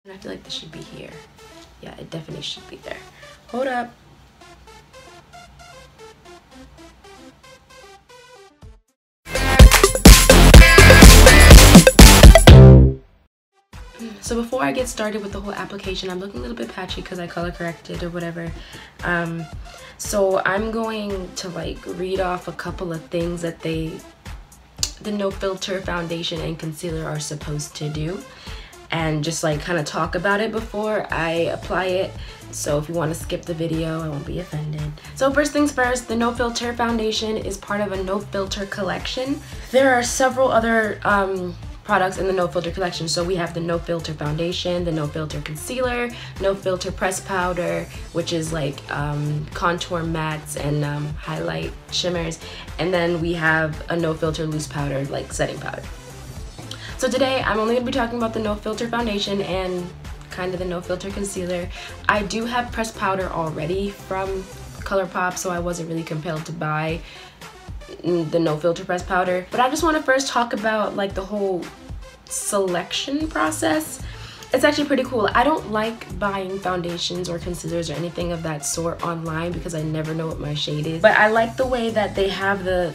And I feel like this should be here. Yeah, it definitely should be there. Hold up. So before I get started with the whole application, I'm looking a little bit patchy because I color corrected or whatever. So I'm going to like read off a couple of things that the no filter foundation and concealer are supposed to do, and just like kind of talk about it before I apply it. So if you want to skip the video, I won't be offended. So first things first, the no filter foundation is part of a no filter collection. There are several other products in the no filter collection. So we have the no filter foundation, the no filter concealer, no filter press powder, which is like contour mattes and highlight shimmers, and then we have a no filter loose powder, like setting powder. So today I'm only going to be talking about the no filter foundation and kind of the no filter concealer. I do have pressed powder already from Colourpop, so I wasn't really compelled to buy the no filter pressed powder. But I just want to first talk about like the whole selection process. It's actually pretty cool. I don't like buying foundations or concealers or anything of that sort online because I never know what my shade is. But I like the way that they have the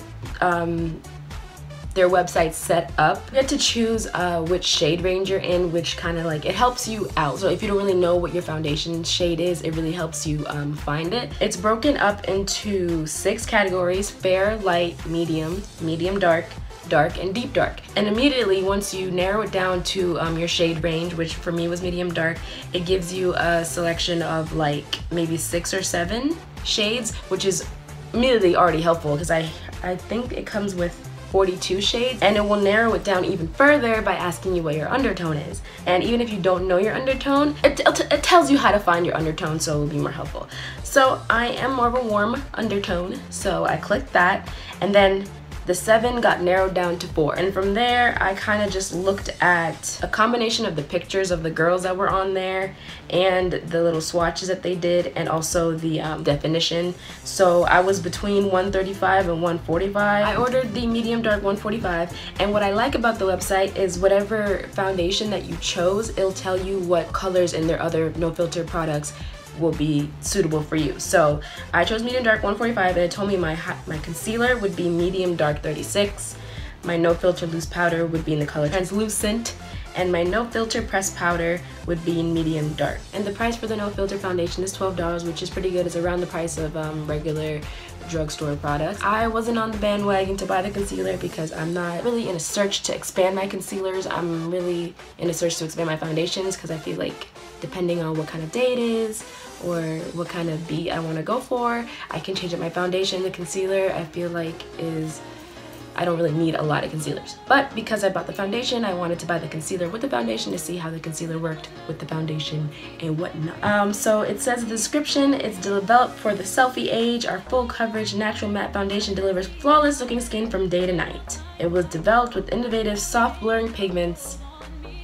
their website set up. You get to choose which shade range you're in, which kind of like, it helps you out. So if you don't really know what your foundation shade is, it really helps you find it. It's broken up into 6 categories: fair, light, medium, medium dark, dark, and deep dark. And immediately once you narrow it down to your shade range, which for me was medium dark, it gives you a selection of like maybe 6 or 7 shades, which is immediately already helpful because I think it comes with 42 shades, and it will narrow it down even further by asking you what your undertone is. And even if you don't know your undertone, it tells you how to find your undertone, so it will be more helpful. So I am more of a warm undertone, so I clicked that, and then the 7 got narrowed down to 4. And from there, I kind of just looked at a combination of the pictures of the girls that were on there and the little swatches that they did, and also the definition. So I was between 135 and 145. I ordered the medium dark 145, and what I like about the website is whatever foundation that you chose, it'll tell you what colors in their other no filter products will be suitable for you. So I chose medium dark 145, and it told me my concealer would be medium dark 36, my no filter loose powder would be in the color translucent, and my no filter pressed powder would be in medium dark. And the price for the no filter foundation is $12, which is pretty good. It's around the price of regular drugstore products. I wasn't on the bandwagon to buy the concealer because I'm not really in a search to expand my concealers. I'm really in a search to expand my foundations because I feel like depending on what kind of day it is or what kind of beat I want to go for, I can change up my foundation. The concealer I feel like I don't really need a lot of concealers. But because I bought the foundation, I wanted to buy the concealer with the foundation to see how the concealer worked with the foundation and whatnot. So it says in the description, it's developed for the selfie age. Our full coverage natural matte foundation delivers flawless looking skin from day to night. It was developed with innovative soft blurring pigments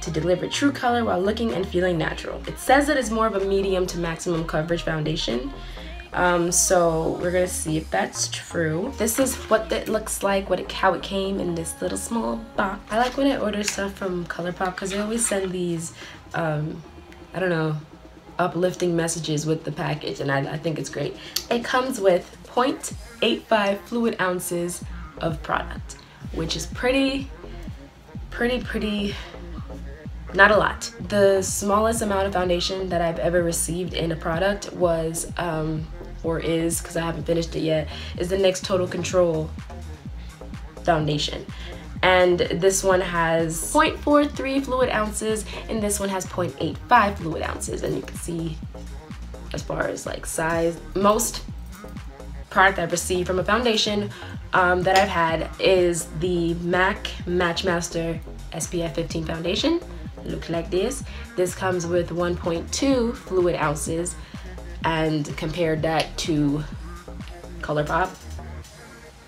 to deliver true color while looking and feeling natural. It says that it's more of a medium to maximum coverage foundation. So we're gonna see if that's true. This is what it looks like, how it came in this little small box. I like when I order stuff from Colourpop because they always send these, I don't know, uplifting messages with the package, and I think it's great. It comes with 0.85 fluid ounces of product, which is pretty, not a lot. The smallest amount of foundation that I've ever received in a product was, or is, because I haven't finished it yet, is the NYX Total Control foundation. And this one has 0.43 fluid ounces, and this one has 0.85 fluid ounces. And you can see as far as like size, most product I've received from a foundation that I've had is the Mack Matchmaster SPF 15 foundation. Look like this. This comes with 1.2 fluid ounces, and compared that to Colourpop,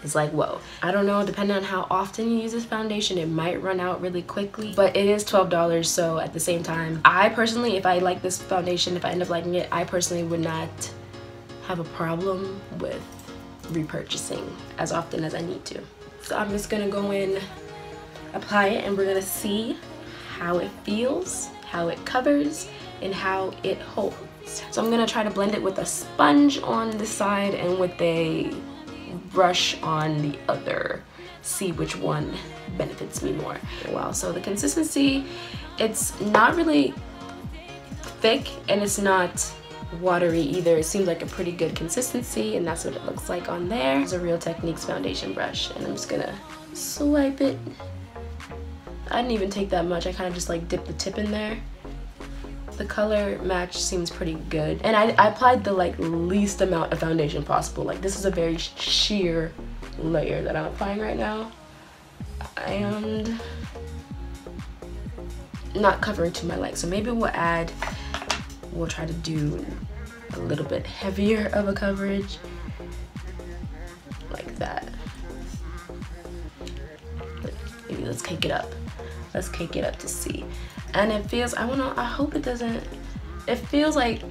it's like, whoa. I don't know, depending on how often you use this foundation, it might run out really quickly, but it is $12, so at the same time, I personally, if I like this foundation, if I end up liking it, I personally would not have a problem with repurchasing as often as I need to. So I'm just gonna go in, apply it, and we're gonna see how it feels, how it covers, and how it holds. So I'm gonna try to blend it with a sponge on this side and with a brush on the other. See which one benefits me more. Wow, so the consistency, it's not really thick and it's not watery either. It seems like a pretty good consistency, and that's what it looks like on there. It's a Real Techniques foundation brush, and I'm just gonna swipe it. I didn't even take that much. I kind of just like dipped the tip in there. The color match seems pretty good, and I applied the like least amount of foundation possible. Like, this is a very sheer layer that I'm applying right now, and not covering to my legs. So maybe we'll try to do a little bit heavier of a coverage, like that. Maybe let's cake it up. Let's cake it up to see. And it feels, I hope it doesn't, it feels like,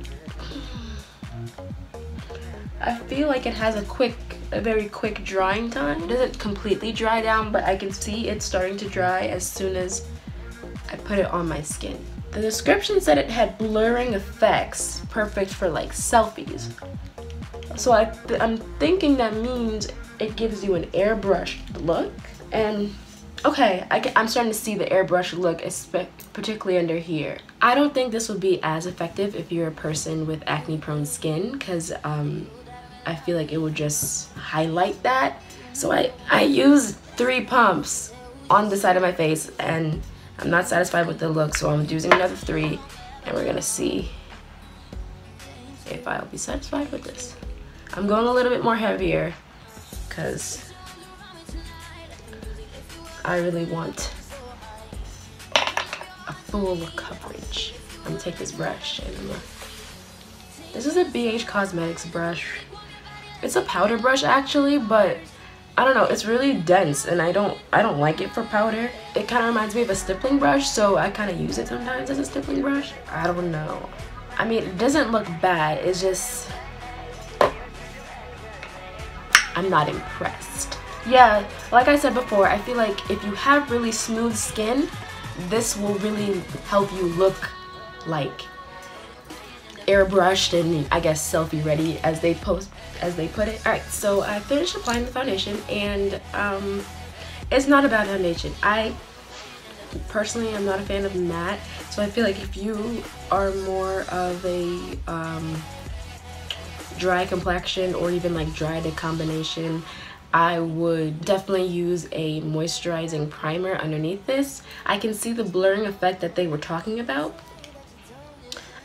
I feel like it has a very quick drying time. It doesn't completely dry down, but I can see it starting to dry as soon as I put it on my skin. The description said it had blurring effects, perfect for like selfies. So I'm thinking that means it gives you an airbrushed look. And okay, I'm starting to see the airbrush look, particularly under here. I don't think this will be as effective if you're a person with acne prone skin, because I feel like it would just highlight that. So I used 3 pumps on the side of my face, and I'm not satisfied with the look, so I'm using another 3, and we're gonna see if I'll be satisfied with this. I'm going a little bit more heavier because I really want a full coverage. I'm gonna take this brush and this is a BH Cosmetics brush. It's a powder brush actually, but I don't know, it's really dense and I don't like it for powder. It kind of reminds me of a stippling brush, so I kind of use it sometimes as a stippling brush. I don't know. I mean, it doesn't look bad, it's just I'm not impressed. Yeah, like I said before, I feel like if you have really smooth skin, this will really help you look like airbrushed and I guess selfie ready, as they put it. Alright, so I finished applying the foundation, and it's not a bad foundation. I personally am not a fan of matte, so I feel like if you are more of a dry complexion or even like dry to combination, I would definitely use a moisturizing primer underneath this. I can see the blurring effect that they were talking about.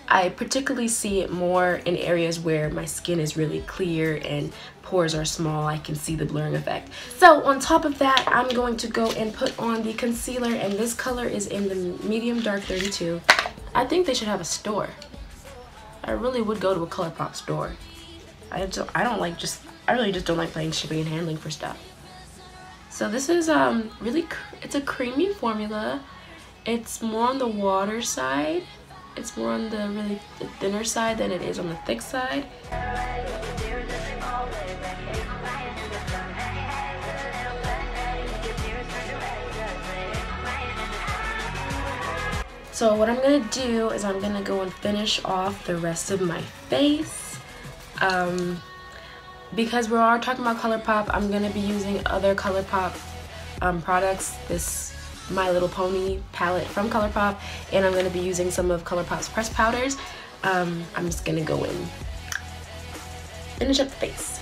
I particularly see it more in areas where my skin is really clear and pores are small. I can see the blurring effect. So on top of that, I'm going to go and put on the concealer, and this color is in the medium dark 32. I think they should have a store. I really would go to a Colourpop store. I really just don't like paying shipping and handling for stuff. So this is it's a creamy formula. It's more on the water side. It's more on the thinner side than it is on the thick side. So what I'm gonna do is I'm gonna go and finish off the rest of my face. Because we are talking about Colourpop, I'm gonna be using other Colourpop products. This My Little Pony palette from Colourpop, and I'm going to be using some of Colourpop's pressed powders. I'm just going to go in, finish up the face.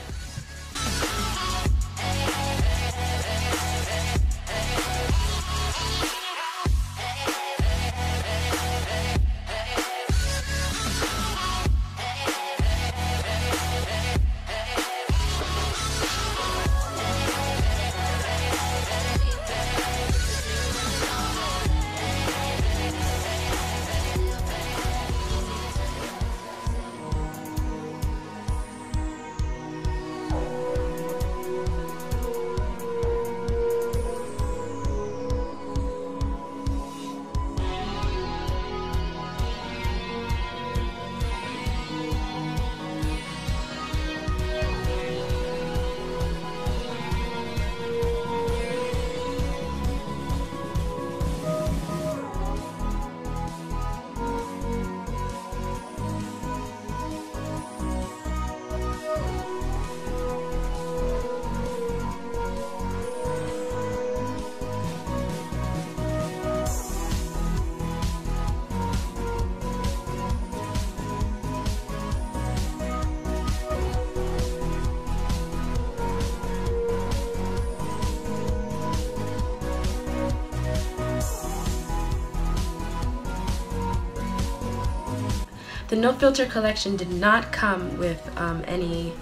The No Filter collection did not come with any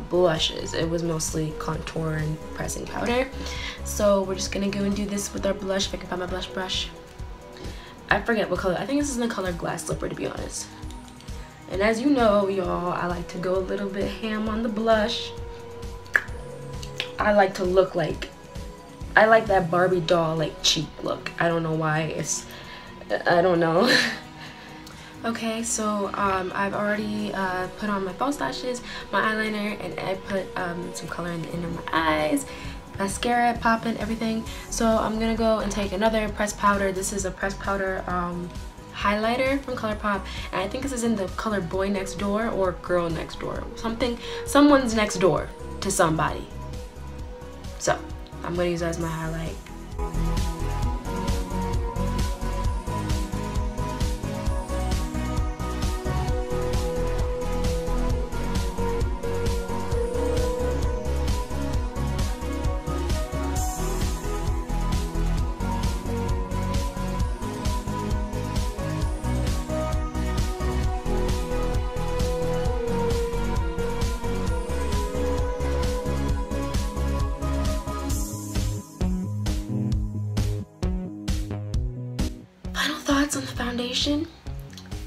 blushes. It was mostly contour and pressing powder. So we're just gonna go and do this with our blush. If I can find my blush brush. I forget what color. I think this is in the color Glass Slipper, to be honest. And as you know, y'all, I like to go a little bit ham on the blush. I like to look like, I like that Barbie doll like cheek look. I don't know why. I don't know. Okay, so I've already put on my false lashes, my eyeliner, and I put some color in the inner of my eyes, mascara, popping, everything. So I'm gonna go and take another pressed powder. This is a pressed powder highlighter from Colourpop, and I think this is in the color Boy Next Door or Girl Next Door. Someone's next door to somebody. So I'm gonna use that as my highlight. On the foundation,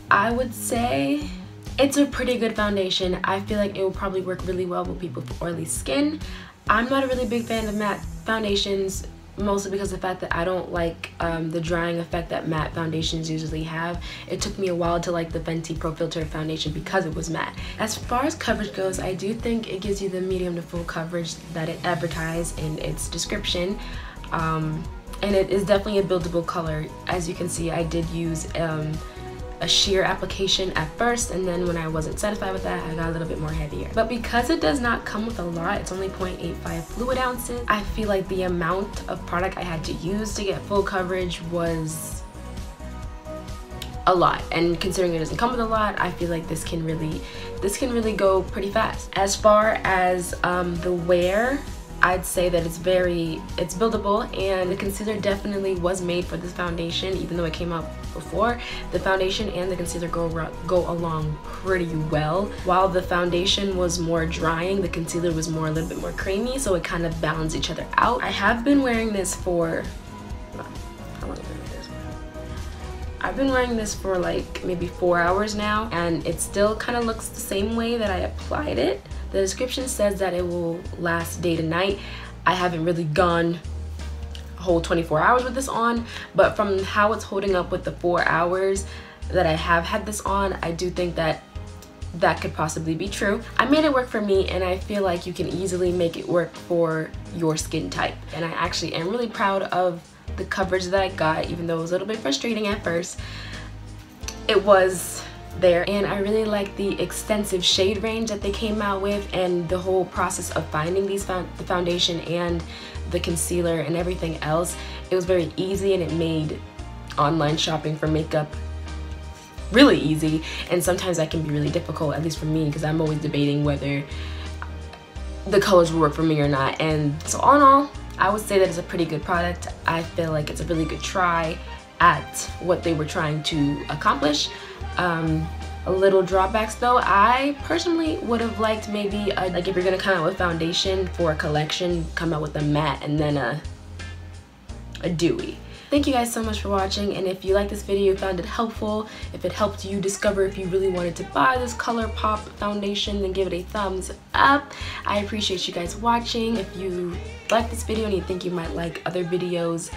I would say it's a pretty good foundation. I feel like it will probably work really well with people with oily skin. I'm not a really big fan of matte foundations, mostly because of the fact that I don't like the drying effect that matte foundations usually have. It took me a while to like the Fenty Pro Filter foundation because it was matte. As far as coverage goes, I do think it gives you the medium to full coverage that it advertised in its description. And it is definitely a buildable color. As you can see, I did use a sheer application at first, and then when I wasn't satisfied with that, I got a little bit more heavier. But because it does not come with a lot, it's only 0.85 fluid ounces, I feel like the amount of product I had to use to get full coverage was a lot. And considering it doesn't come with a lot, I feel like this can really go pretty fast. As far as the wear, I'd say that it's buildable, and the concealer definitely was made for this foundation. Even though it came out before, the foundation and the concealer go along pretty well. While the foundation was more drying, the concealer was a little bit more creamy, so it kind of balanced each other out. I have been wearing this for, how long have I been wearing this for? I've been wearing this for like maybe 4 hours now, and it still kind of looks the same way that I applied it. The description says that it will last day to night. I haven't really gone a whole 24 hours with this on, but from how it's holding up with the 4 hours that I have had this on, I do think that that could possibly be true. I made it work for me, and I feel like you can easily make it work for your skin type. And I actually am really proud of the coverage that I got, even though it was a little bit frustrating at first. It was there, and I really like the extensive shade range that they came out with, and the whole process of finding these the foundation and the concealer and everything else. It was very easy, and it made online shopping for makeup really easy. And sometimes that can be really difficult, at least for me, because I'm always debating whether the colors will work for me or not. And so all in all, I would say that it's a pretty good product. I feel like it's a really good try at what they were trying to accomplish. A little drawbacks though, I personally would have liked maybe like if you're gonna come out with foundation for a collection, come out with a matte and then a dewy. Thank you guys so much for watching, and if you like this video, found it helpful, if it helped you discover if you really wanted to buy this Colourpop foundation, then give it a thumbs up. I appreciate you guys watching. If you like this video and you think you might like other videos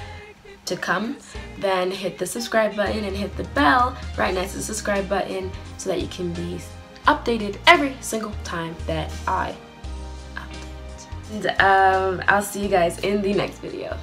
to come, then hit the subscribe button and hit the bell right next to the subscribe button so that you can be updated every single time that I update. And I'll see you guys in the next video.